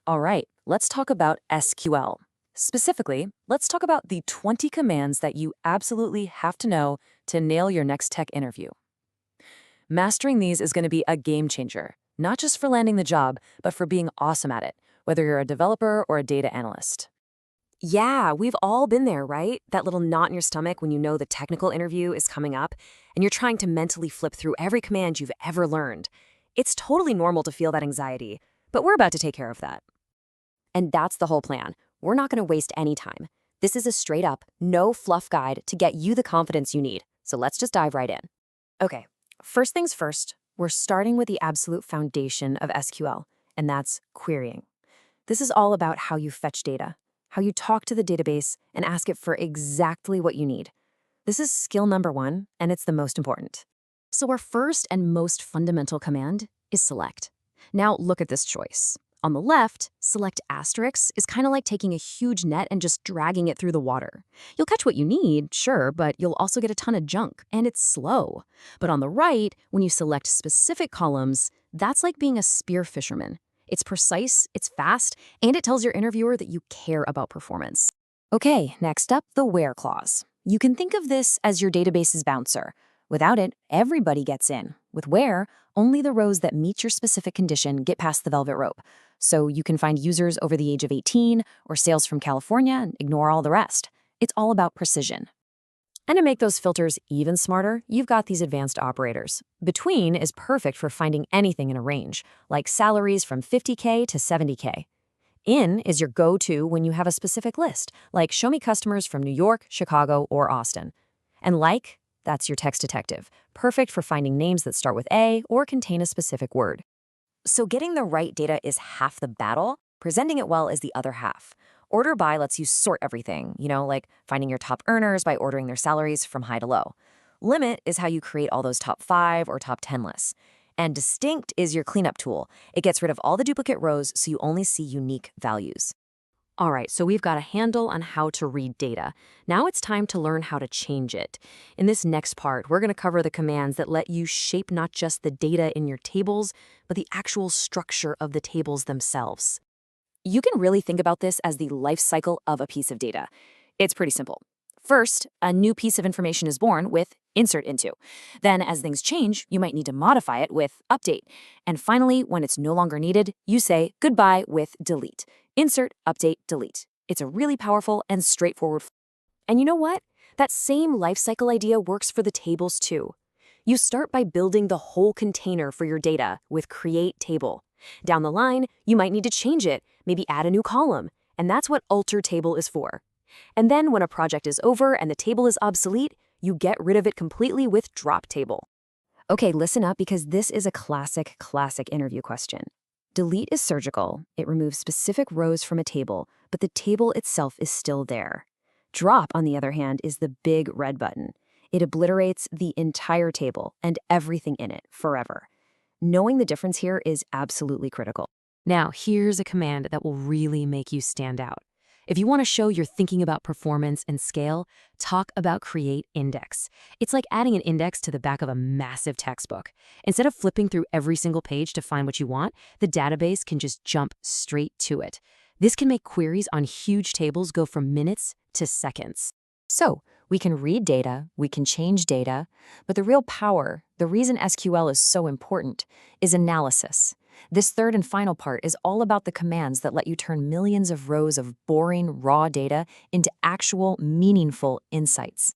All right, let's talk about SQL. Specifically, let's talk about the 20 commands that you absolutely have to know to nail your next tech interview. Mastering these is going to be a game changer, not just for landing the job, but for being awesome at it, whether you're a developer or a data analyst. Yeah, we've all been there, right? That little knot in your stomach when you know the technical interview is coming up and you're trying to mentally flip through every command you've ever learned. It's totally normal to feel that anxiety, but we're about to take care of that. And that's the whole plan. We're not going to waste any time. This is a straight up, no fluff guide to get you the confidence you need. So let's just dive right in. Okay, first things first, we're starting with the absolute foundation of SQL, and that's querying. This is all about how you fetch data, how you talk to the database and ask it for exactly what you need. This is skill number one, and it's the most important. So our first and most fundamental command is select. Now look at this choice. On the left, select asterisk is kind of like taking a huge net and just dragging it through the water. You'll catch what you need, sure, but you'll also get a ton of junk, and it's slow. But on the right, when you select specific columns, that's like being a spear fisherman. It's precise, it's fast, and it tells your interviewer that you care about performance. Okay, next up, the where clause. You can think of this as your database's bouncer. Without it, everybody gets in. With where, only the rows that meet your specific condition get past the velvet rope. So you can find users over the age of 18 or sales from California and ignore all the rest. It's all about precision. And to make those filters even smarter, you've got these advanced operators. Between is perfect for finding anything in a range, like salaries from 50K to 70K. In is your go-to when you have a specific list, like show me customers from New York, Chicago, or Austin. And like, that's your text detective, perfect for finding names that start with A or contain a specific word. So getting the right data is half the battle, presenting it well is the other half. Order by lets you sort everything, like finding your top earners by ordering their salaries from high to low. Limit is how you create all those top 5 or top 10 lists. And distinct is your cleanup tool. It gets rid of all the duplicate rows so you only see unique values. All right, so we've got a handle on how to read data. Now it's time to learn how to change it. In this next part, we're going to cover the commands that let you shape not just the data in your tables, but the actual structure of the tables themselves. You can really think about this as the life cycle of a piece of data. It's pretty simple. First, a new piece of information is born with insert into. Then, as things change, you might need to modify it with update. And finally, when it's no longer needed, you say goodbye with delete. Insert, update, delete. It's a really powerful and straightforward. And you know what? That same lifecycle idea works for the tables too. You start by building the whole container for your data with create table. Down the line, you might need to change it, maybe add a new column. And that's what alter table is for. And then when a project is over and the table is obsolete, you get rid of it completely with drop table. Okay, listen up because this is a classic interview question. Delete is surgical. It removes specific rows from a table, but the table itself is still there. Drop, on the other hand, is the big red button. It obliterates the entire table and everything in it forever. Knowing the difference here is absolutely critical. Now, here's a command that will really make you stand out. If you want to show you're thinking about performance and scale, talk about create index. It's like adding an index to the back of a massive textbook. Instead of flipping through every single page to find what you want, the database can just jump straight to it. This can make queries on huge tables go from minutes to seconds. So, we can read data, we can change data, but the real power, the reason SQL is so important, is analysis. This third and final part is all about the commands that let you turn millions of rows of boring, raw data into actual, meaningful insights.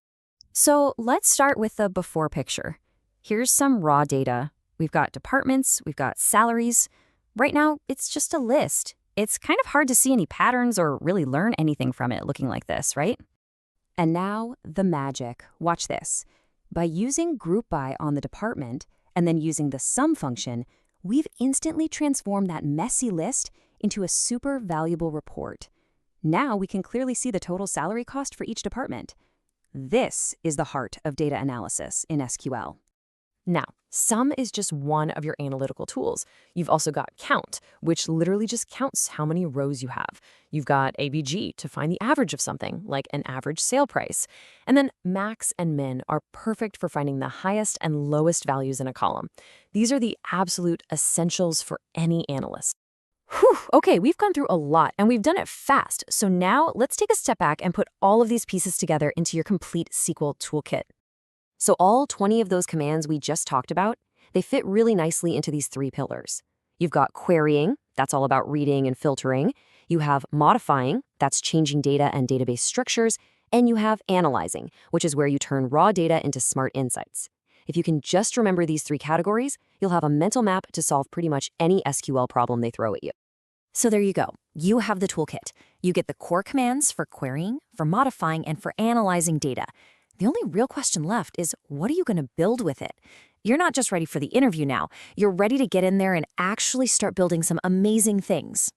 So let's start with the before picture. Here's some raw data. We've got departments, we've got salaries. Right now, it's just a list. It's kind of hard to see any patterns or really learn anything from it looking like this, right? And now, the magic. Watch this. By using group by on the department and then using the sum function, we've instantly transformed that messy list into a super valuable report. Now we can clearly see the total salary cost for each department. This is the heart of data analysis in SQL. Now, sum is just one of your analytical tools. You've also got count, which literally just counts how many rows you have. You've got ABG to find the average of something, like an average sale price. And then max and min are perfect for finding the highest and lowest values in a column. These are the absolute essentials for any analyst. Whew, okay, we've gone through a lot and we've done it fast. So now let's take a step back and put all of these pieces together into your complete SQL toolkit. So all 20 of those commands we just talked about, they fit really nicely into these three pillars. You've got querying, that's all about reading and filtering. You have modifying, that's changing data and database structures. And you have analyzing, which is where you turn raw data into smart insights. If you can just remember these three categories, you'll have a mental map to solve pretty much any SQL problem they throw at you. So there you go. You have the toolkit. You get the core commands for querying, for modifying, and for analyzing data. The only real question left is, what are you going to build with it? You're not just ready for the interview now. You're ready to get in there and actually start building some amazing things.